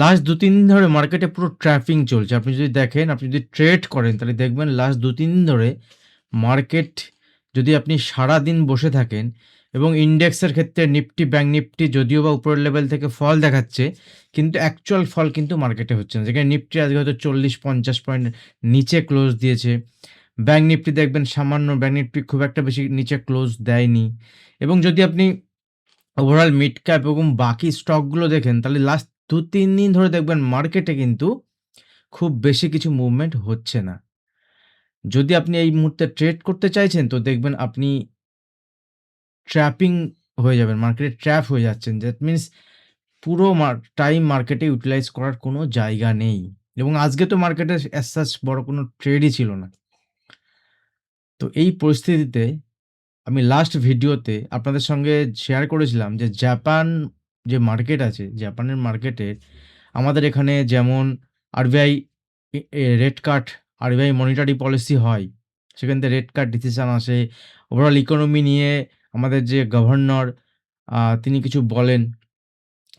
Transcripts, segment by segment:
Last ২-৩ দিন ধরে মার্কেটে পুরো ট্র্যাপিং চলছে। আপনি যদি দেখেন, আপনি যদি ট্রেড করেন তাহলে দেখবেন লাস্ট ২-৩ দিন ধরে মার্কেট যদি আপনি সারাদিন বসে থাকেন এবং ইন্ডেক্সের ক্ষেত্রে নিফটি, ব্যাংক নিফটি যদিও বা উপরের লেভেল থেকে ফল দেখাচ্ছে, কিন্তু অ্যাকচুয়াল ফল কিন্তু মার্কেটে হচ্ছে না। যেখানে নিফটি আজকে হয়তো ৪০-৫০ পয়েন্ট নিচে ক্লোজ দিয়েছে। ব্যাংক নিফটি দেখবেন সামান্য, ব্যাংক নিফটি খুব একটা বেশি নিচে ক্লোজ দেয়নি এবং যদি আপনি ওভারঅল মিড ক্যাপ এবং বাকি স্টকগুলো দেখেন তাহলে লাস্ট ২-৩ দিন ধরে দেখবেন মার্কেটে কিন্তু খুব বেশি কিছু মুভমেন্ট হচ্ছে না। যদি আপনি এই মুহূর্তে ট্রেড করতে চাইছেন তো দেখবেন আপনি ট্র্যাপিং হয়ে যাবেন। মার্কেটে ট্র্যাপ হয়ে যাচ্ছেন। দ্যাট মিনস পুরো টাইম মার্কেটে ইউটিলাইজ করার কোনো জায়গা নেই। এবং আজকে তো মার্কেটে অ্যাজ সাচ বড় কোনো ট্রেডই ছিল না। তো এই পরিস্থিতিতে আমি লাস্ট ভিডিওতে আপনাদের সঙ্গে শেয়ার করেছিলাম যে জাপান যে মার্কেট আছে, জাপানের মার্কেটে আমাদের এখানে যেমন আরবিআই রেট কাট আরবিআই মনিটারি পলিসি হয়, সেখান থেকে রেট কাট ডিসিশন আসে। ওভারঅল ইকোনমি নিয়ে আমাদের যে গভর্নর তিনি কিছু বলেন,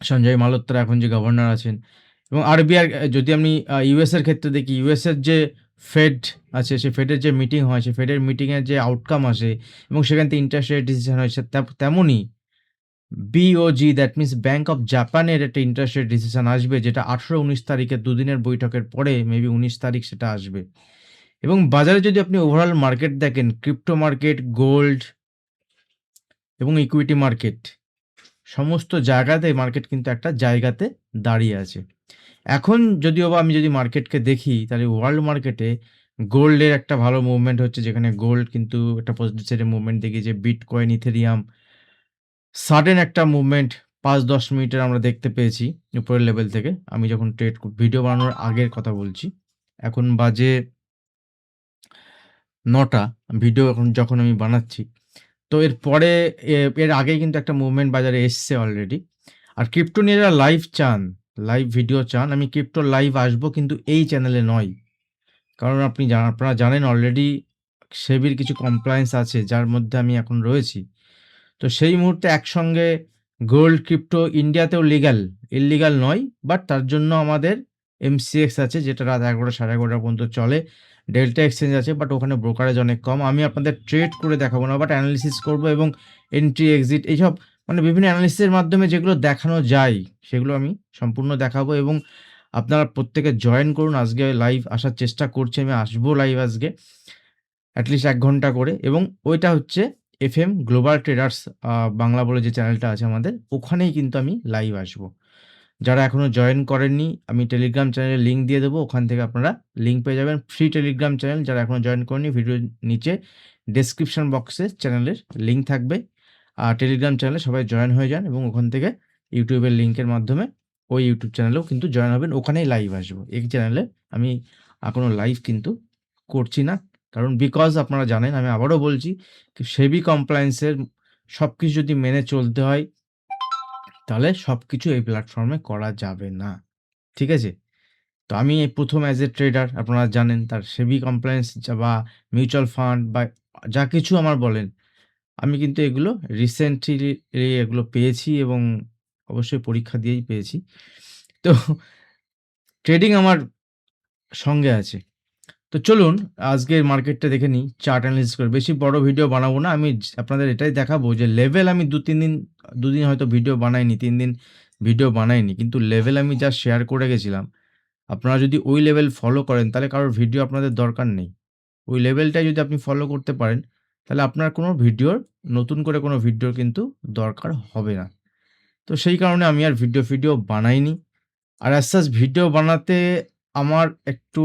সঞ্জয় মালহোত্রা এখন যে গভর্নর আছেন এবং আরবিআই যদি আমি ইউএস এর ক্ষেত্রে দেখি, ইউএস এর যে ফেড আছে, সেই ফেডের যে মিটিং হয়, সেই ফেডের মিটিংয়ের যে আউটকাম আসে এবং সেখান থেকে ইন্টারেস্ট রেট ডিসিশন হয় তেমনই বিওজি দ্যাট মিনস ব্যাংক অফ জাপানের একটা ইন্টারেস্ট রেট ডিসিশন আসবে যেটা ১৮-১৯ তারিখে দুদিনের বৈঠকের পরে মেবি ১৯ তারিখ সেটা আসবে। এবং বাজারে যদি আপনি ওভারঅল মার্কেট দেখেন, ক্রিপ্টো মার্কেট, গোল্ড এবং ইকুইটি মার্কেট সমস্ত জায়গাতে মার্কেট কিন্তু একটা জায়গাতে দাঁড়িয়ে আছে। এখন যদিও বা আমি যদি মার্কেটকে দেখি তাহলে ওয়ার্ল্ড মার্কেটে গোল্ডের একটা ভালো মুভমেন্ট হচ্ছে, যেখানে গোল্ড কিন্তু একটা পজিটিভ সাইডে মুভমেন্ট দেখিয়েছে। বিটকয়েন, ইথেরিয়াম সাডেন একটা মুভমেন্ট ৫-১০ মিনিটের আমরা দেখতে পেয়েছি উপরের লেভেল থেকে। আমি যখন ভিডিও বানানোর আগের কথা বলছি। এখন বাজে ৯টা, ভিডিও যখন আমি বানাচ্ছি। তো এরপরে এর আগেই কিন্তু একটা মুভমেন্ট বাজারে এসছে অলরেডি। আর ক্রিপ্টো নিয়ে যারা লাইভ চান, লাইভ ভিডিও চান, আমি ক্রিপ্টোর লাইভ আসবো কিন্তু এই চ্যানেলে নয়। কারণ আপনারা জানেন অলরেডি সেবির কিছু কমপ্লায়েন্স আছে যার মধ্যে আমি এখন রয়েছি। তো সেই মুহূর্তে একসঙ্গে গোল্ড, ক্রিপ্টো ইন্ডিয়াতেও লিগ্যাল, ইল্লিগাল নয়। বাট তার জন্য আমাদের এমসিএক্স আছে যেটা রাত ১১টা ১১:৩০ পর্যন্ত চলে। ডেল্টা এক্সচেঞ্জ আছে বাট ওখানে ব্রোকারেজ অনেক কম। আমি আপনাদের ট্রেড করে দেখাবো না বাট অ্যানালিসিস করব এবং এন্ট্রি, এক্সিট এইসব মানে বিভিন্ন অ্যানালিসিসের মাধ্যমে যেগুলো দেখানো যায় সেগুলো আমি সম্পূর্ণ দেখাবো এবং আপনারা প্রত্যেকে জয়েন করুন। আজকে লাইভ আসার চেষ্টা করছি, আমি আসবো লাইভ আজকে। এটলিস্ট ১ ঘন্টা করে এবং ওইটা হচ্ছে এফএম গ্লোবাল ট্রেডার্স বাংলা বলে যে চ্যানেলটা আছে আমাদের, ওখানেই কিন্তু আমি লাইভ আসবো। যারা এখনো জয়েন করেননি আমি টেলিগ্রাম চ্যানেলের লিঙ্ক দিয়ে দেবো। ওখান থেকে আপনারা লিঙ্ক পেয়ে যাবেন। Free Telegram channel. যারা এখনো জয়েন করেননি ভিডিওর নিচে ডেসক্রিপশন বক্সে চ্যানেলের লিঙ্ক থাকবে। টেলিগ্রাম চ্যানেলে সবাই জয়েন হয়ে যান এবং ওখান থেকে ইউটিউবের লিঙ্কের মাধ্যমে ওই ইউটিউব চ্যানেলেও কিন্তু জয়েন হবেন। ওখানেই লাইভ আসবো। এই চ্যানেলে আমি কোনো লাইভ কিন্তু করছি না। কারণ বিকজ আপনারা জানেন, আমি আবারও বলছি, সেবি কমপ্লায়েন্সের সবকিছু যদি মেনে চলতে হয় তাহলে সবকিছু এই প্ল্যাটফর্মে করা যাবে না। ঠিক আছে? তো আমি এই ১ম অ্যাজ এ ট্রেডার, আপনারা জানেন তার সেবি কমপ্লায়েন্স বা মিউচুয়াল ফান্ড বা যা কিছু আমার বলেন, আমি কিন্তু এগুলো রিসেন্টলি এগুলো পেয়েছি এবং অবশ্যই পরীক্ষা দিয়েই পেয়েছি। তো ট্রেডিং আমার সঙ্গে আছে। তো চলুন আজকের মার্কেটটা দেখে নিই চার্ট অ্যানালিসিস করে। বেশি বড় ভিডিও বানাবো না। আমি আপনাদের এটাই দেখাবো যে লেভেল আমি ২ দিন হয়তো ভিডিও বানাইনি, ৩ দিন ভিডিও বানাইনি। কিন্তু লেভেল আমি যা শেয়ার করে গেছিলাম, আপনারা যদি ওই লেভেল ফলো করেন তাহলে কারোর ভিডিও আপনাদের দরকার নেই। ওই লেভেলটাই যদি আপনি ফলো করতে পারেন তাহলে আপনার কোনো ভিডিওর, নতুন করে কোনো ভিডিওর কিন্তু দরকার হবে না। তো সেই কারণে আমি আর ভিডিও বানাইনি। আর অ্যাজ সাচ ভিডিও বানাতে আমার একটু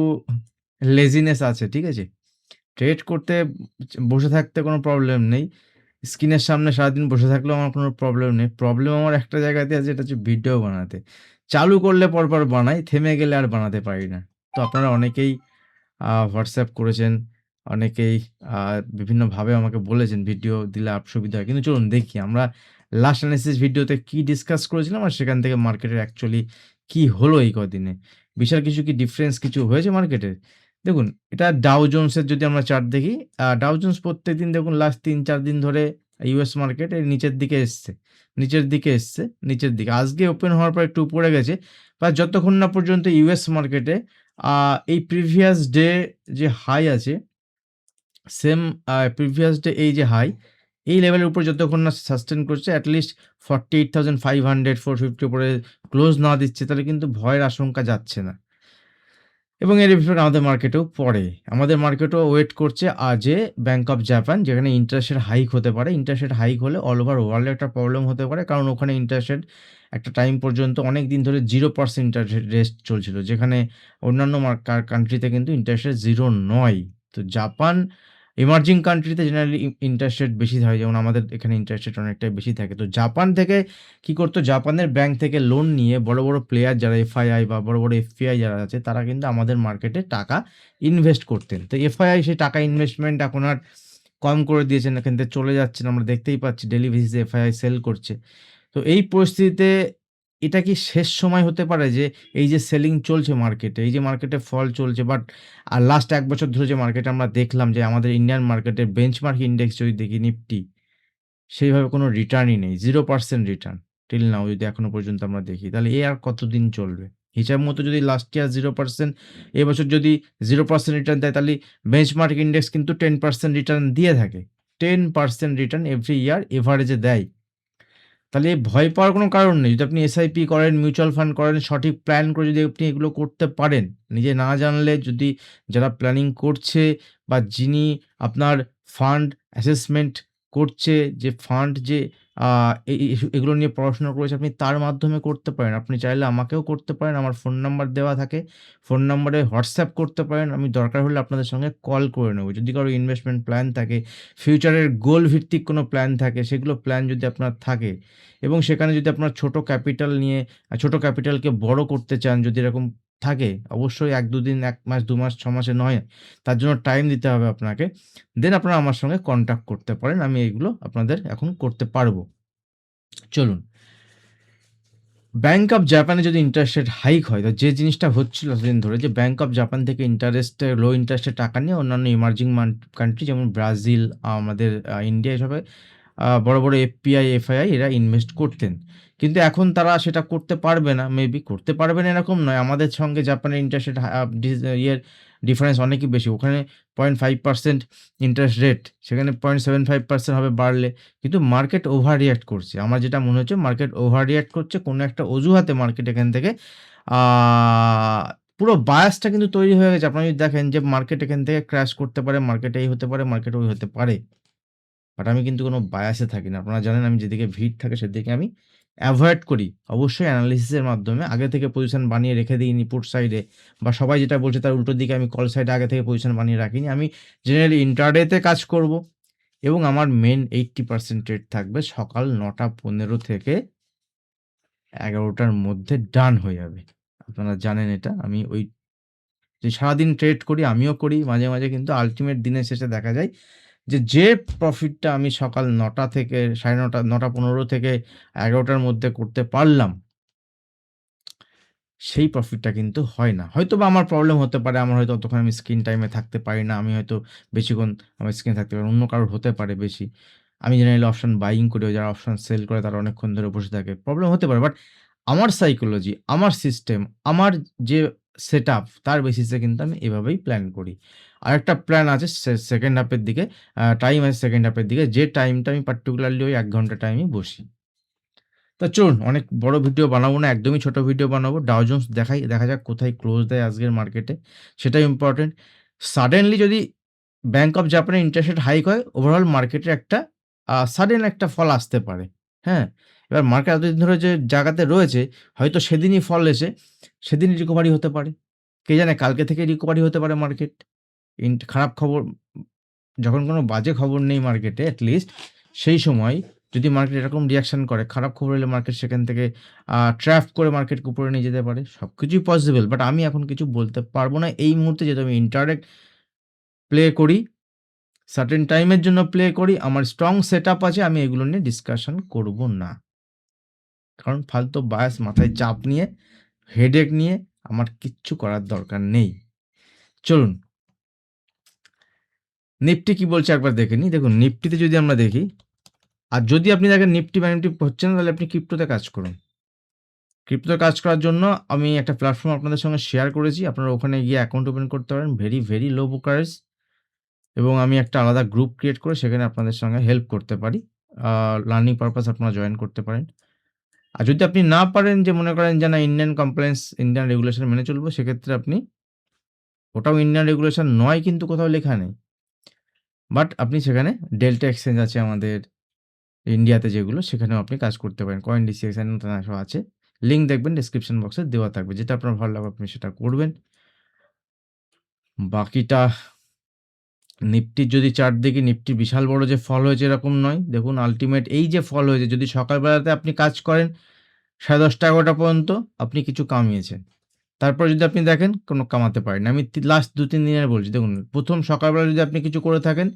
লেজিনেস আছে, ঠিক আছে? ট্রেড করতে বসে থাকতে কোনো প্রবলেম নেই। স্ক্রিনের সামনে সারাদিন বসে থাকলেও আমার কোনো প্রবলেম নেই। প্রবলেম আমার একটা জায়গাতে আছে, এটা হচ্ছে ভিডিও বানাতে। চালু করলে পরপর বানাই, থেমে গেলে আর বানাতে পারি না। তো আপনারা অনেকেই WhatsApp করেছেন, অনেকেই আ বিভিন্নভাবে আমাকে বলেছেন ভিডিও দিলে সুবিধা হয়। কিন্তু চলুন দেখি আমরা লাস্ট অ্যানালিসিস ভিডিওতে কি ডিসকাস করেছিলাম আর সেখান থেকে মার্কেটের অ্যাকচুয়ালি কি হলো এই কদিনে। বিশাল কিছু কি ডিফারেন্স কিছু হয়েছে মার্কেটের? দেখুন, এটা ডাও জোনসের যদি আমরা চার্ট দেখি, ডাও জোনস প্রত্যেকদিন দেখুন লাস্ট ৩-৪ দিন ধরে ইউএস মার্কেট এর নিচের দিকে এসছে, নিচের দিকে এসছে, নিচের দিকে। আজকে ওপেন হওয়ার পর একটু উপরে গেছে। বা যতক্ষণ না পর্যন্ত ইউএস মার্কেটে এই প্রিভিয়াস ডে যে হাই আছে, সেম প্রিভিয়াস ডে এই যে হাই, এই লেভেলের উপর যতক্ষণ না সাস্টেন করছে, অ্যাটলিস্ট 48,500 450 উপরে ক্লোজ না দিচ্ছে, তাহলে কিন্তু ভয়ের আশঙ্কা যাচ্ছে না। এবং এর ইফেক্ট আমাদের মার্কেটেও পড়ে। আমাদের মার্কেটও ওয়েট করছে যে ব্যাংক অফ জাপান, যেখানে ইন্টারেস্ট রেট হাইক হতে পারে। ইন্টারেস্ট রেট হাইক হলে অল ওভার ওয়ার্ল্ডে একটা প্রবলেম হতে পারে। কারণ ওখানে ইন্টারেস্ট রেট একটা টাইম পর্যন্ত অনেক দিন ধরে 0% ইন্টারেস্ট রেট চলছিল। যেখানে অন্যান্য কান্ট্রিতে কিন্তু ইন্টারেস্ট রেট 0 নয়। তো জাপান এমার্জিং কান্ট্রিতে জেনারেলি ইন্টারেস্ট রেট বেশি হয়। যেমন আমাদের এখানে ইন্টারেস্ট রেট অনেকটাই বেশি থাকে। তো জাপান থেকে কি করতো, জাপানের ব্যাংক থেকে লোন নিয়ে বড়, বড় প্লেয়ার যারা এফআইআই বা বড়, বড় এফপিআই যারা আছে, তারা কিন্তু আমাদের মার্কেটে টাকা ইনভেস্ট করতেন। তো এফআইআই সেই টাকা ইনভেস্টমেন্ট এখন আর কম করে দিয়েছেন, এখান থেকে চলে যাচ্ছেন। আমরা দেখতেই পাচ্ছি ডেইলি বেসিসে এফআইআই সেল করছে। তো এই পরিস্থিতিতে এটা কি শেষ সময় হতে পারে যে এই যে সেলিং চলছে মার্কেটে, এই যে মার্কেটে ফল চলছে, বাট লাস্ট ১ বছর ধরে যে মার্কেটে আমরা দেখলাম যে আমাদের ইন্ডিয়ান মার্কেটের বেঞ্চমার্ক ইন্ডেক্স যদি দেখি নিফটি, সেইভাবে কোনো রিটার্নই নেই। 0% রিটার্ন টিল নাও যদি এখনো পর্যন্ত আমরা দেখি। তাহলে এ আর কতদিন চলবে? হিসাব মতো যদি লাস্ট ইয়ার 0%, এবছর যদি 0% রিটার্ন দেয়, তাহলে বেঞ্চমার্ক ইন্ডেক্স কিন্তু 10% রিটার্ন দিয়ে থাকে। 10% রিটার্ন এভরি ইয়ার এভারেজে দেয়। তাহলে ভয় পাওয়ার কোনো কারণ নেই। যদি আপনি এসআইপি করেন, মিউচুয়াল ফান্ড করেন, সঠিক প্ল্যান করে যদি আপনি এগুলো করতে পারেন, নিজে না জানলে যদি যারা প্ল্যানিং করছে বা যিনি আপনার ফান্ড অ্যাসেসমেন্ট করছে, যে ফান্ড যে আ এ এ এগুলো নিয়ে পড়াশোনা করেছে, আপনি তার মাধ্যমে করতে পারেন। আপনি চাইলে আমাকেও করতে পারেন। আমার ফোন নাম্বার দেওয়া থাকে। ফোন নাম্বারে হোয়াটসঅ্যাপ করতে পারেন। আমি দরকার হলে আপনাদের সঙ্গে কল করে নেব। যদি কারো ইনভেস্টমেন্ট প্ল্যান থাকে, ফিউচারের গোল ভিত্তিক কোনো প্ল্যান থাকে, সেগুলো প্ল্যান যদি আপনার থাকে এবং সেখানে যদি আপনার ছোট ক্যাপিটাল নিয়ে ছোট ক্যাপিটালকে বড় করতে চান, যদি এরকম থাকে, অবশ্যই ১-২ দিন, ১ মাস, ২ মাস, ৬ মাসে নয়। তার জন্য টাইম দিতে হবে আপনাকে। দেন আপনারা আমার সঙ্গে কনট্যাক্ট করতে পারেন। আমি এগুলো আপনাদের এখন করতে পারবো। চলুন। ব্যাংক অফ জাপানে যদি ইন্টারেস্ট রেট হাইক হয়, তো যে জিনিসটা হচ্ছিল এতদিন ধরে, যে ব্যাংক অফ জাপান থেকে লো ইন্টারেস্টে টাকা নিয়ে অন্যান্য ইমার্জিং কান্ট্রি যেমন ব্রাজিল, আমাদের ইন্ডিয়া, এসবে বড়, বড় এফপিআই, এফআইআই এরা ইনভেস্ট করতেন। কিন্তু এখন তারা সেটা করতে পারবে না। মেবি করতে পারবে না এরকম নয়। আমাদের সঙ্গে জাপানের ইন্টারেস্ট রেট ইয়ের ডিফারেন্স অনেকই বেশি। ওখানে 0.5% ইন্টারেস্ট রেট, সেখানে 0.75% হবে বাড়লে। কিন্তু মার্কেট ওভার রিঅ্যাক্ট করছে। আমার যেটা মনে হচ্ছে মার্কেট ওভার রিঅ্যাক্ট করছে। কোনো একটা অজুহাতে মার্কেট এখান থেকে আ পুরো বায়াসটা কিন্তু তৈরি হয়ে গেছে। আপনারা যদি দেখেন যে মার্কেট এখান থেকে ক্র্যাশ করতে পারে, মার্কেট এই হতে পারে, মার্কেট ওই হতে পারে। বাট আমি কিন্তু কোনো বায়াসে থাকি না। আপনারা জানেন আমি যেদিকে ভিড় থাকে সেদিকে আমি এভয়েড করি। অবশ্যই অ্যানালিসিসের মাধ্যমে আগে থেকে পজিশন বানিয়ে রেখে দিইনি পুট সাইডে, বা সবাই যেটা বলছে তার উল্টো দিকে আমি কল সাইডে আগে থেকে পজিশন বানিয়ে রাখিনি। আমি জেনারেলি ইন্ট্রাডেতে কাজ করব এবং আমার মেইন 80% ট্রেড থাকবে সকাল ৯:১৫ থেকে ১১টার মধ্যে ডান হয়ে যাবে। আপনারা জানেন এটা। আমি ওই যে সারাদিন ট্রেড করি, আমিও করি মাঝে, মাঝে, কিন্তু আল্টিমেট দিনের শেষে দেখা যায় যে প্রফিটটা আমি সকাল ৯টা থেকে ৯:৩০, ৯:১৫ থেকে ১১টার মধ্যে করতে পারলাম, সেই প্রফিটটা কিন্তু হয় না। হয়তোবা আমার প্রবলেম হতে পারে, আমার হয়তো অতক্ষণ আমি স্ক্রিন টাইমে থাকতে পারি না। আমি হয়তো বেশিক্ষণ আমার স্ক্রিনে থাকতে পারি না। অন্য কারোর হতে পারে বেশি। আমি জেনারেলি অপশন বাইং করি, যারা অপশন সেল করে তারা অনেকক্ষণ ধরে বসে থাকে। প্রবলেম হতে পারে। বাট আমার সাইকোলজি, আমার সিস্টেম, আমার যে সেটআপ, তার বেসিসে কিন্তু আমি এভাবেই প্ল্যান করি। আরেকটা প্ল্যান আছে সেকেন্ড হাফ এর দিকে, টাইম আছে সেকেন্ড হাফ এর দিকে, যে টাইমটা আমি পার্টিকুলারলি ওই ১ ঘন্টা টাইমে বসি। তো চলুন, অনেক বড় ভিডিও বানাবো না, একদমই ছোট ভিডিও বানাবো। ডাও জোন্স দেখাই, দেখা যাক কোথায় ক্লোজ দেয় আজকের মার্কেটে, সেটাই ইম্পোর্টেন্ট। সাডেনলি যদি ব্যাংক অফ জাপানের ইন্টারেস্ট রেট হাইক হয়, ওভারঅল মার্কেটে একটা সাডেন একটা ফল আসতে পারে। হ্যাঁ? এবার মার্কেট এতদিন ধরে যে জায়গাতে রয়েছে, হয়তো সেদিনই ফল এসে সেদিনই রিকভারি হতে পারে। কে জানে কালকে থেকে রিকভারি হতে পারে মার্কেট। খারাপ খবর, যখন কোনো বাজে খবর নেই মার্কেটে, এট লিস্ট সেই সময় যদি মার্কেট এরকম রিঅ্যাকশন করে, খারাপ খবর এলে মার্কেট সেখান থেকে ট্র্যাপ করে মার্কেটকে উপরে নিয়ে যেতে পারে। সবকিছুই পসিবল। বাট আমি এখন কিছু বলতে পারব না এই মুহূর্তে, যেহেতু আমি ইন্ট্রাডে প্লে করি, সার্টেন টাইমের জন্য প্লে করি। আমার স্ট্রং সেটআপ আছে। আমি এগুলো নিয়ে ডিসকাশন করব না। কারণ ফালতু বায়াস মাথায় চাপ নিয়ে, হেডেক নিয়ে আমার কিচ্ছু করার দরকার নেই। চলুন, নিফটি কি বলছে একবার দেখে নিই। দেখুন, নিফটিতে যদি আমরা দেখি, আর যদি আপনি দেখেন নিফটি বা নিফটি হচ্ছে না, তাহলে আপনি ক্রিপ্টোতে কাজ করুন। ক্রিপ্টোতে কাজ করার জন্য আমি একটা প্ল্যাটফর্ম আপনাদের সঙ্গে শেয়ার করেছি। আপনারা ওখানে গিয়ে অ্যাকাউন্ট ওপেন করতে পারেন। ভেরি, ভেরি লো ব্রোকারেজ এবং আমি একটা আলাদা গ্রুপ ক্রিয়েট করে সেখানে আপনাদের সঙ্গে হেল্প করতে পারি। লার্নিং পারপাস আপনারা জয়েন করতে পারেন। আর যদি আপনি না পারেন যে মনে করেন যে না ইন্ডিয়ান কমপ্লায়েন্স, ইন্ডিয়ান রেগুলেশন মেনে চলবো, সেক্ষেত্রে আপনি ওটাও ইন্ডিয়ান রেগুলেশন নয় কিন্তু কোথাও লেখা নেই। বাট আপনি সেখানে ডেল্টা এক্সচেঞ্জ আছে আমাদের ইন্ডিয়াতে যেগুলো, সেখানেও আপনি কাজ করতে পারেন। কয়েনডিসি এখানে সব আছে। লিঙ্ক দেখবেন ডেসক্রিপশন বক্সে দেওয়া থাকবে। যেটা আপনার ভালো লাগবে আপনি সেটা করবেন। বাকিটা নিফটির যদি চার্ট দেখি, নিফটি বিশাল বড় যে ফল হয়েছে এরকম নয়। দেখুন আল্টিমেট এই যে ফল হয়েছে, যদি সকালবেলাতে আপনি কাজ করেন 10:30 11টা পর্যন্ত আপনি কিছু কামিয়েছেন। তারপর যদি আপনি দেখেন কোনো কামাতে পারেন না। আমি লাস্ট 2-3 দিনের বলছি। দেখুন প্রথম সকালবেলা যদি আপনি কিছু করে থাকেন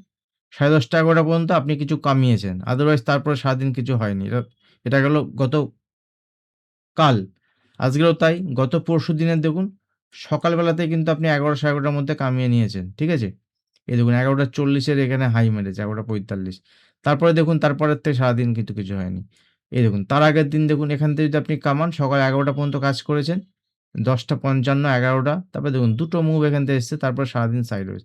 10:30 11টা পর্যন্ত আপনি কিছু কামিয়েছেন। আদারওয়াইজ তারপরে সারাদিন কিছু হয়নি। এটা গেল গতকাল। আজকেও তাই। গত পরশুদিনের দেখুন সকালবেলাতেই কিন্তু আপনি 11 11:30টার মধ্যে কামিয়ে নিয়েছেন। ঠিক আছে? এই দেখুন 11:40 এর এখানে হাই মেরেছে 11:45। তারপরে দেখুন তারপরের থেকে সারাদিন কিন্তু কিছু হয়নি। এই দেখুন তার আগের দিন দেখুন এখান থেকে যদি আপনি কামান সকাল 11টা পর্যন্ত কাজ করেছেন। 10:55 11টা তারপরে দেখুন দুটো মুভ এখান থেকে এসছে, তারপরে সারাদিন সাইড ওয়েজ।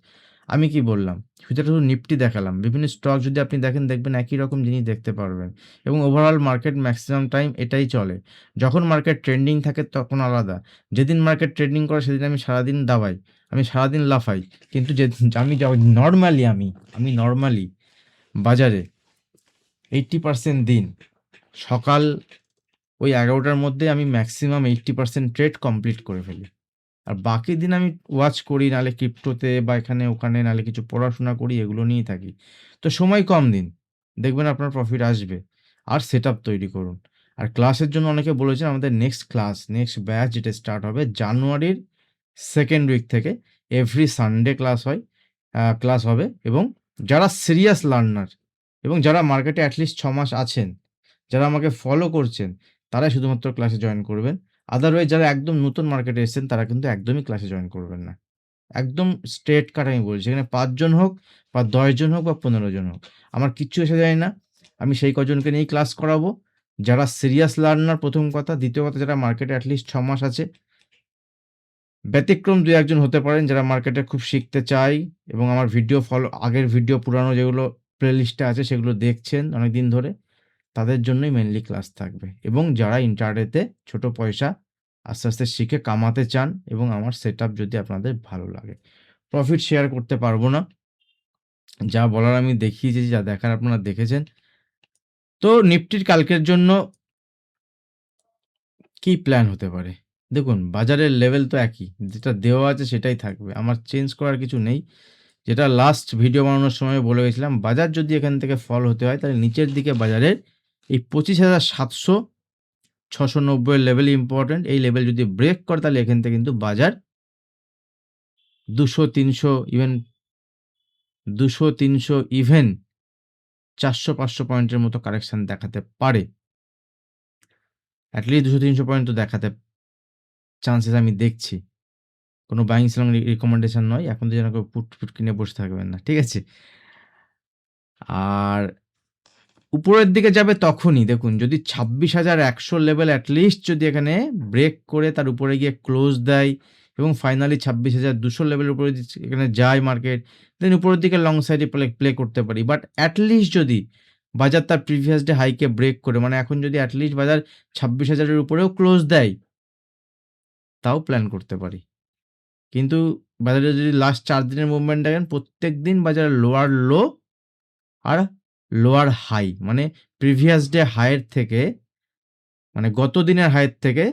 আমি কি বললাম? সেটা শুধু নিফটি দেখালাম। বিভিন্ন স্টক যদি আপনি দেখেন দেখবেন একই রকম জিনিস দেখতে পারবেন এবং ওভারঅল মার্কেট ম্যাক্সিমাম টাইম এটাই চলে। যখন মার্কেট ট্রেন্ডিং থাকে তখন আলাদা। যেদিন মার্কেট ট্রেন্ডিং করে সেদিন আমি সারাদিন দাবাই। আমি সারাদিন লাফাই। কিন্তু আমি নরমালি বাজারে 80% দিন সকাল ওই 11টার মধ্যে আমি ম্যাক্সিমাম 80% ট্রেড কমপ্লিট করে ফেলি। আর বাকি দিন আমি ওয়াচ করি, নাহলে ক্রিপ্টোতে বা এখানে ওখানে, নাহলে কিছু পড়াশোনা করি, এগুলো নিয়েই থাকি। তো সময় কম দিন। দেখবেন আপনার প্রফিট আসবে। আর সেটআপ তৈরি করুন। আর ক্লাসের জন্য অনেকে বলেছেন আমাদের নেক্সট ব্যাচ যেটা স্টার্ট হবে জানুয়ারির 2nd উইক থেকে। এভরি সানডে ক্লাস হবে এবং যারা সিরিয়াস লার্নার এবং যারা মার্কেটে অ্যাটলিস্ট 6 মাস আছেন, যারা আমাকে ফলো করছেন, তারাই শুধুমাত্র ক্লাসে জয়েন করবেন। আদারওয়াইজ যারা একদম নতুন মার্কেটে এসেছেন তারা কিন্তু একদমই ক্লাসে জয়েন করবেন না। একদম স্ট্রেট কাট আমি বলছি। এখানে ৫ জন হোক বা ১০ জন হোক বা ১৫ জন হোক, আমার কিচ্ছু এসে যায় না। আমি সেই কজনকে নিয়েই ক্লাস করাবো। যারা সিরিয়াস লার্নার প্রথম কথা, দ্বিতীয় কথা যারা মার্কেটে অ্যাটলিস্ট ৬ মাস আছে। ব্যতিক্রম ২-১ জন হতে পারেন যারা মার্কেটে খুব শিখতে চায় এবং আমার ভিডিও আগের ভিডিও পুরানো যেগুলো প্লেলিস্টে আছে সেগুলো দেখছেন অনেকদিন ধরে, তাদের জন্যই মেইনলি ক্লাস থাকবে। এবং যারা ইন্টারডেতে ছোট পয়সা আস্তে, আস্তে শিখে কামাতে চান এবং আমার সেটআপ যদি আপনাদের ভালো লাগে। প্রফিট শেয়ার করতে পারবো না। যা বলার আমি দেখিয়েছি, যা দেখার আপনারা দেখেছেন। তো নিফটির কালকের জন্য কি প্ল্যান হতে পারে? দেখুন বাজারের লেভেল তো একই। যেটা দেওয়া আছে সেটাই থাকবে। আমার চেঞ্জ করার কিছু নেই। যেটা লাস্ট ভিডিও বানানোর সময় বলে গেছিলাম, বাজার যদি এখান থেকে ফল হতে হয় তাহলে নিচের দিকে বাজারের এই 25,700 690 এর লেভেল ইম্পোর্টেন্ট। এই লেভেল যদি ব্রেক করে তাহলে এখান থেকে কিন্তু বাজার 200 300 ইভেন 400-500 পয়েন্টের মতো কারেকশন দেখাতে পারে। এটলিস্ট 200-300 পয়েন্ট তো দেখাতে চান্সেস আমি দেখছি। কোনো বাইং সেলিং রিকমেন্ডেশন নয়। এখন তো যেন কেউ পুট কিনে বসে থাকবেন না। ঠিক আছে? আর উপরের দিকে যাবে তখনই দেখুন যদি 26,100 লেভেল এটলিস্ট যদি এখানে ব্রেক করে তার উপরে গিয়ে ক্লোজ দেয় এবং ফাইনালি 26,200 লেভেলের উপরে যদি এখানে যায় মার্কেট, দেন উপরের দিকে লং সাইডে প্লে করতে পারি। বাট এটলিস্ট যদি বাজার তার প্রিভিয়াস ডে হাইকে ব্রেক করে, মানে এখন যদি এটলিস্ট বাজার 26,000 এর উপরেও ক্লোজ দেয়, তাও প্ল্যান করতে পারি। কিন্তু বাজারে যদি লাস্ট 4 দিনের মুভমেন্ট দেখেন, প্রত্যেকদিন বাজারে লোয়ার লো আর লোয়ার হাই, মানে প্রিভিয়াস ডে হাইয়ের থেকে, মানে গত দিনের হাইয়ের থেকে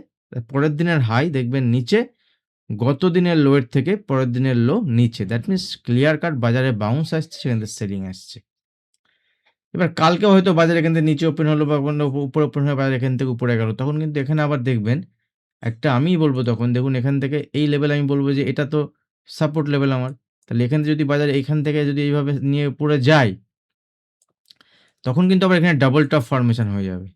পরের দিনের হাই দেখবেন নিচে, গত দিনের লো এর থেকে পরের দিনের লো নিচে। দ্যাট মিনস ক্লিয়ার কাট বাজারে বাউন্স আসছে, সেখান থেকে সেলিং আসছে। এবার কালকে হয়তো বাজার এখান থেকে নিচে ওপেন হলো বা উপরে ওপেন হয়ে বাজার এখান থেকে উপরে গেল, তখন কিন্তু এখানে আবার দেখবেন একটা, আমিই বলবো তখন দেখুন এখান থেকে এই লেভেল আমি বলবো যে এটা তো সাপোর্ট লেভেল আমার। তাহলে এখান থেকে যদি বাজার এইখান থেকে যদি এইভাবে নিয়ে উপরে যায়, তখন কিন্তু আবার এখানে ডাবল টপ ফরমেশন হয়ে যাবে।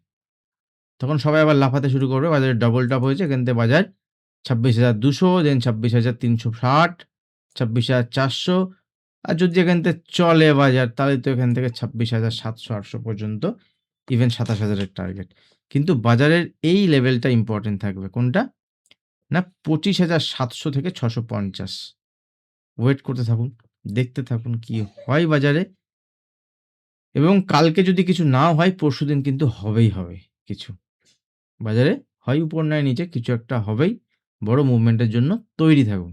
তখন সবাই আবার লাফাতে শুরু করবে। বাজারে ডবল টপ হয়েছে, এখান থেকে বাজার 26,200, দেন 26,360, 26,400। আর যদি এখান থেকে চলে বাজার তাহলে তো এখান থেকে 26,700-800 পর্যন্ত, ইভেন 27,000 এর টার্গেট। কিন্তু বাজারের এই লেভেলটা ইম্পোর্টেন্ট থাকবে। কোনটা? না ২৫,৭০০ থেকে ৬৫০। ওয়েট করতে থাকুন, দেখতে থাকুন কি হয় বাজারে, এবং কালকে যদি কিছু নাও হয় পরশুদিন কিন্তু হবেই হবে কিছু। বাজারে হয় উপর নয় নিচে কিছু একটা হবেই। বড় মুভমেন্টের জন্য তৈরি থাকুন।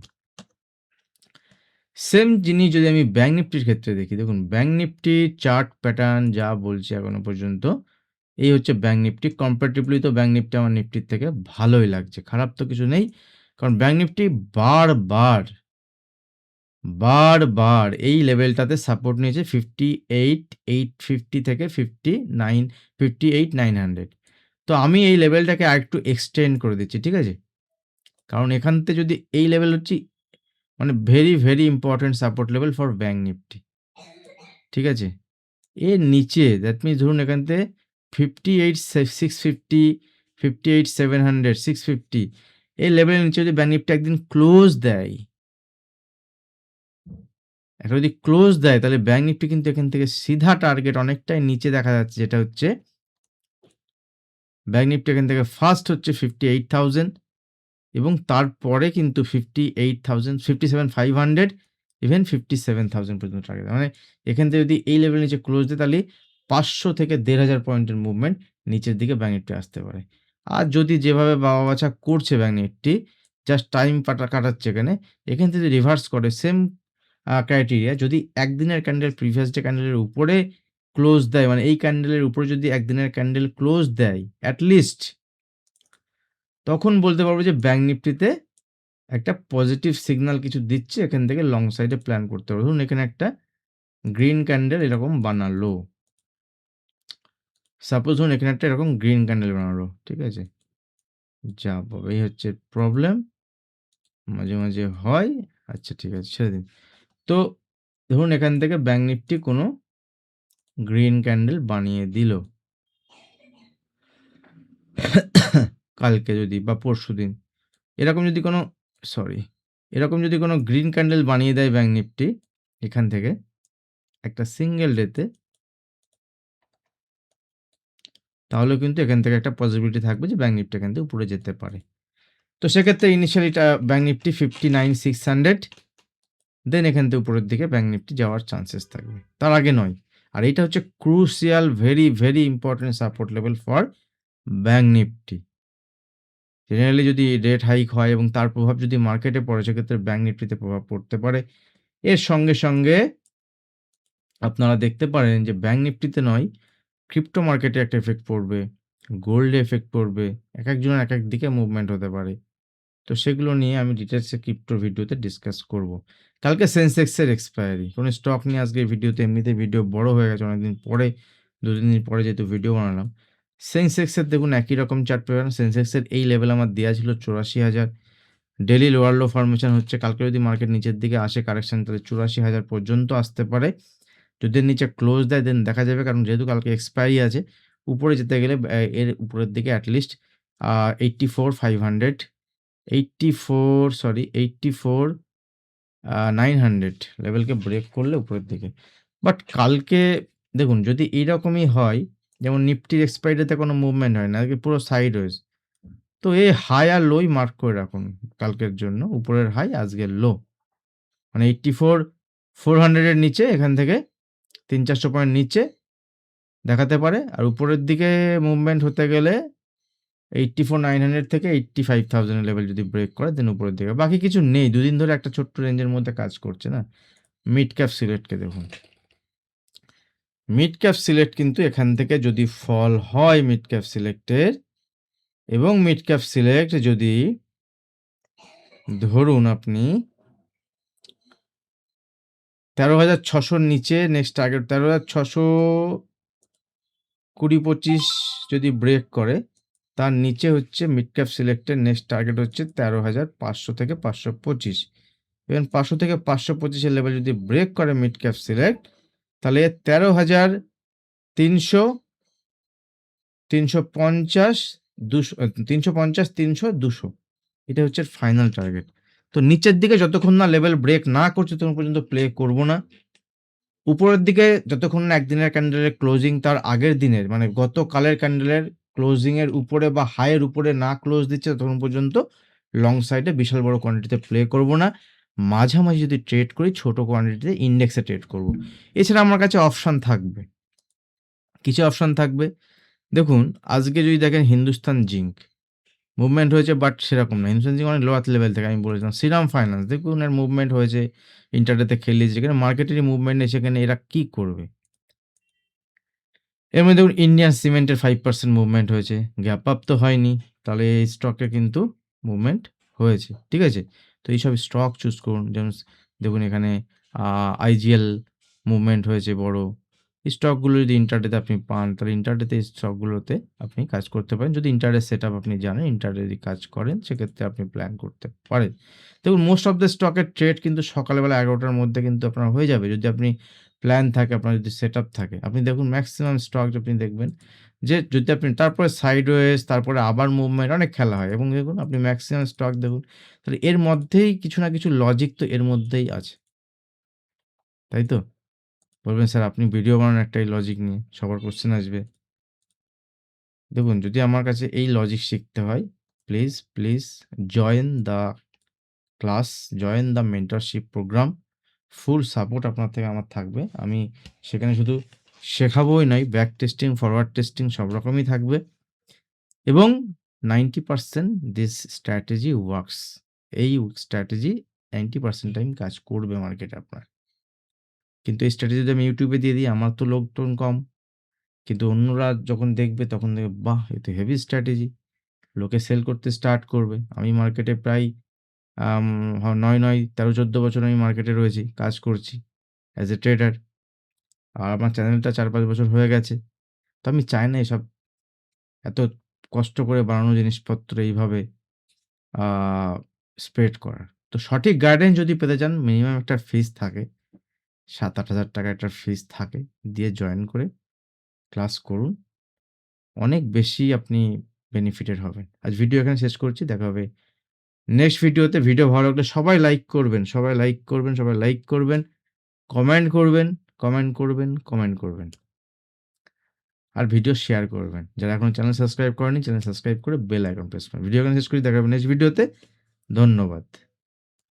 সেম জিনিস যদি আমি ব্যাংক নিফটির ক্ষেত্রে দেখি, দেখুন ব্যাংক নিফটির চার্ট প্যাটার্ন যা বলছে এখনো পর্যন্ত, এই হচ্ছে ব্যাংক নিফটি। কম্পারেটিভলি তো ব্যাংক নিফটি আমার নিফটির থেকে ভালোই লাগছে, খারাপ তো কিছু নেই। কারণ ব্যাংক নিফটি বারবার এই লেভেলটাতে সাপোর্ট নিয়েছে 58,850 থেকে 58,900। তো আমি এই লেভেলটাকে আরেকটু এক্সটেন্ড করে দিচ্ছি, ঠিক আছে? কারণ এখান থেকে যদি এই লেভেল হচ্ছে মানে very important support level for bank Nifty, ঠিক আছে? এর নিচে দ্যাট মিনস ধরুন এখান থেকে 58,650, 58,700, 650 এই লেভেলের নিচে যদি ব্যাংক নিফটি একদিন ক্লোজ দেয়, একটা যদি ক্লোজ দেয় তাহলে ব্যাংক নিফটি কিন্তু এখান থেকে সিধা টার্গেট অনেকটাই নিচে দেখা যাচ্ছে, যেটা হচ্ছে ব্যাংক নিফটি এখান থেকে ফার্স্ট হচ্ছে 58,000 এবং তারপরে কিন্তু 58,000, 57,500 ইভেন 57,000 পর্যন্ত টার্গেট। মানে এখান থেকে যদি এই লেভেলের নিচে ক্লোজ দেয় তাহলে 500 থেকে 1,500 পয়েন্টের মুভমেন্ট নিচের দিকে ব্যাংক নিফটি আসতে পারে। আর যদি যেভাবে বাবা বাছা করছে ব্যাংক নিফটি, জাস্ট টাইম কাটাচ্ছে এখানে, এখান থেকে রিভার্স করে সেম ক্রাইটেরিয়া, যদি একদিনের ক্যান্ডেল প্রিভিয়াস ডে ক্যান্ডেলের উপরে ক্লোজ দেয়, মানে এই ক্যান্ডেলের উপরে যদি একদিনের ক্যান্ডেল ক্লোজ দেয় অ্যাট লিস্ট, তখন বলতে পারবো যে ব্যাংক নিফটিতে একটা পজিটিভ সিগন্যাল কিছু দিচ্ছে, এখান থেকে লং সাইডে প্ল্যান করতে পারবো। ধরুন এখানে একটা গ্রিন ক্যান্ডেল এরকম বানালো, সাপোজ ধরুন এখানে একটা এরকম গ্রিন ক্যান্ডেল বানালো, ঠিক আছে? যা বাবা, এই হচ্ছে প্রবলেম, মাঝে মাঝে হয়। আচ্ছা ঠিক আছে, ছেড়ে দিন। তো ধরুন এখান থেকে ব্যাংক নিফটি কোনো গ্রিন ক্যান্ডেল বানিয়ে দিল কালকে যদি বা পরশুদিন, এরকম যদি কোনো এরকম যদি কোনো গ্রিন ক্যান্ডেল বানিয়ে দেয় ব্যাংক নিফটি এখান থেকে একটা সিঙ্গেল ডেতে, তাহলে কিন্তু এখান থেকে একটা পসিবিলিটি থাকবে যে ব্যাংক নিফটি এখান থেকে উপরে যেতে পারে। তো সেক্ষেত্রে ইনিশিয়ালি ব্যাংক নিফটি 59,600, দেন এখান থেকে উপরের দিকে ব্যাংক নিফটি যাওয়ার চান্সেস থাকবে, তার আগে নয়। আর এটা হচ্ছে crucial very important support level for bank Nifty. Generally যদি রেট হাইক হয় এবং তার প্রভাব যদি মার্কেটে পড়ে, সেক্ষেত্রে ব্যাংক নিফটিতে প্রভাব পড়তে পারে। এর সঙ্গে আপনারা দেখতে পারেন যে ব্যাংক নিফটিতে নয়, ক্রিপ্টো মার্কেটে একটা এফেক্ট পড়বে, গোল্ডে এফেক্ট পড়বে, একজনের এক দিকে মুভমেন্ট হতে পারে। তো সেগুলো নিয়ে আমি ডিটেলসে ক্রিপ্টোর ভিডিওতে ডিসকাস করব। কালকে সেন্সেক্সের এক্সপায়ারি, কোনো স্টক নিয়ে আজকে ভিডিওতে, এমনিতেই ভিডিও বড় হয়ে গেছে অনেকদিন পরে, 2-3 দিন পরে যেহেতু ভিডিও বানালাম। সেন্সেক্সের দেখুন একই রকম চার্ট পেবেন। সেন্সেক্সের এই লেভেল আমার দেওয়া ছিল 84,000, ডেইলি লোয়ার লো ফরমেশন হচ্ছে। কালকে যদি মার্কেট নিচের দিকে আসে কারেকশন, তাহলে 84,000 পর্যন্ত আসতে পারে। যদি নিচে ক্লোজ দেয় দেন দেখা যাবে, কারণ যেহেতু কালকে এক্সপায়ারি আছে, উপরে যেতে গেলে এর উপরের দিকে অ্যাটলিস্ট 84,500, 900 লেভেলকে ব্রেক করলে উপরের দিকে। বাট কালকে দেখুন যদি এইরকমই হয়, যেমন নিফটির এক্সপায়ারিতে কোনো মুভমেন্ট হয় না, পুরো সাইডওয়েজ, তো এই হাই আর লোই মার্ক করে রাখুন কালকের জন্য। উপরের হাই, আজকের লো, মানে 84,400 এর নিচে, এখান থেকে 300-400 পয়েন্ট নিচে দেখাতে পারে। আর উপরের দিকে মুভমেন্ট হতে গেলে 84,900 থেকে 85,000 এর লেভেল যদি ব্রেক করে দেন উপরের দিকে। বাকি কিছু নেই, দুদিন ধরে একটা ছোট্ট রেঞ্জের মধ্যে কাজ করছে না। মিড ক্যাপ সিলেক্টকে দেখুন, মিড ক্যাপ সিলেক্ট কিন্তু এখান থেকে যদি ফল হয় মিড ক্যাপ সিলেক্টের, এবং মিড ক্যাপ সিলেক্ট যদি ধরুন আপনি 13,600 নিচে নেক্সট টার্গেট 13,620-25 যদি ব্রেক করে, তার নিচে হচ্ছে মিড ক্যাপ সিলেক্টের নেক্সট টার্গেট হচ্ছে 13,500 থেকে 525। ইভেন 500 থেকে 525 এর লেভেল যদি ব্রেক করে মিড ক্যাপ সিলেক্ট, তাহলে 13,300, 350, 350, 300, 200 এটা হচ্ছে ফাইনাল টার্গেট। তো নিচের দিকে যতক্ষণ না লেভেল ব্রেক না করছে ততক্ষণ পর্যন্ত প্লে করব না। উপরের দিকে যতক্ষণ না একদিনের ক্যান্ডেলের ক্লোজিং তার আগের দিনের, মানে গতকালের ক্যান্ডেলের ক্লোজিং এর উপরে বা হাই এর উপরে না ক্লোজ দিচ্ছে ততক্ষণ পর্যন্ত লং সাইডে বিশাল বড় কোয়ান্টিটিতে প্লে করব না। মাঝামাঝি যদি ট্রেড করি ছোট কোয়ান্টিটিতে ইন্ডেক্সে ট্রেড করব। এছাড়া আমার কাছে অপশন থাকবে। কিছু অপশন থাকবে। দেখুন আজকে যদি দেখেন হিন্দুস্তান জিঙ্ক মুভমেন্ট হয়েছে বাট সেরকম না। হিন্দুস্তান জিঙ্ক অনেক লোয়ার লেভেল থেকে আমি বলেছিলাম। শ্রীরাম ফাইন্যান্স দেখুন এর মুভমেন্ট হয়েছে ইন্টারডেতে খেলিয়েছে। যেখানে মার্কেটেরই মুভমেন্ট নেই সেখানে এরা কি করবে? এর মধ্যে দেখুন ইন্ডিয়ান সিমেন্টের 5% মুভমেন্ট হয়েছে। গ্যাপ আপ তো হয়নি। তাহলে এই স্টকে কিন্তু মুভমেন্ট হয়েছে। ঠিক আছে? তো এইসব স্টক চুজ করুন। যেমন দেখুন এখানে আইজিএল মুভমেন্ট হয়েছে বড়। স্টকগুলো যদি ইন্টারডেতে আপনি পান তাহলে ইন্টারডেতে এই স্টকগুলোতে আপনি কাজ করতে পারেন। যদি ইন্টারডে সেটআপ আপনি জানেন, ইন্টারডে যদি কাজ করেন সেক্ষেত্রে আপনি প্ল্যান করতে পারেন। দেখুন মোস্ট অফ দ্যা স্টকের ট্রেড কিন্তু সকালবেলা 11:00 টার মধ্যে কিন্তু আপনার হয়ে যাবে। যদি আপনি প্ল্যান থাকে, আপনার যদি সেটআপ থাকে। আপনি দেখুন মেক্সিমাম স্টক আপনি দেখবেন যে যদি আপনি তারপরে সাইডওয়েজ তারপরে আবার মুভমেন্ট অনেক খেলা হয় এবং দেখুন আপনি মেক্সিমাম স্টক দেখুন তাহলে এর মধ্যেই কিছু না কিছু লজিক তো এর মধ্যেই আছে। তাই তো? বলবেন স্যার আপনি ভিডিও বানান একটাই লজিক নিয়ে, সবার কোয়েশ্চেন আসবে। দেখুন যদি আমার কাছে এই লজিক শিখতে হয় please join the class, join the mentorship program. Full support আপনার থেকে আমার থাকবে। আমি সেখানে শুধু শেখাবোই নয়, ব্যাক টেস্টিং, ফরওয়ার্ড টেস্টিং সব রকমই থাকবে এবং 90% দিস স্ট্র্যাটেজি ওয়ার্কস। এই স্ট্র্যাটেজি 90% টাইম কাজ করবে মার্কেটে আপনার। কিন্তু এই স্ট্র্যাটেজি যদি আমি ইউটিউবে দিয়ে দিই আমার তো লোকজন কম। কিন্তু অন্যরা যখন দেখবে তখন দেখবে বাহ! এ তো হেভি স্ট্র্যাটেজি। লোকে সেল করতে স্টার্ট করবে। আমি মার্কেটে প্রায় ৯, ১৩-১৪ বছর আমি মার্কেটে রয়েছি, কাজ করছি অ্যাজ এ ট্রেডার। আর আমার চ্যানেলটা ৪-৫ বছর হয়ে গেছে। তো আমি চাই না এসব এত কষ্ট করে বানানো জিনিসপত্র এইভাবে আ স্প্রেড করার। তো সঠিক গাইডেন্স যদি পেতে চান মিনিমাম একটা ফিস থাকে। ৳৭,০০০-৮,০০০ একটা ফিস থাকে। দিয়ে জয়েন করে ক্লাস করুন। অনেক বেশি আপনি বেনিফিটেড হবেন। আজ ভিডিও এখানে শেষ করছি। দেখা হবে নেক্সট ভিডিওতে। ভিডিও ভালো লাগলে সবাই লাইক করবেন, সবাই লাইক করবেন, সবাই লাইক করবেন, কমেন্ট করবেন, কমেন্ট করবেন, কমেন্ট করবেন। আর ভিডিও শেয়ার করবেন। যারা এখনো চ্যানেল সাবস্ক্রাইব করেনি চ্যানেল সাবস্ক্রাইব করে বেল আইকন প্রেস করুন। ভিডিও এখানে শেষ করি। দেখা হবে নেক্সট ভিডিওতে। ধন্যবাদ।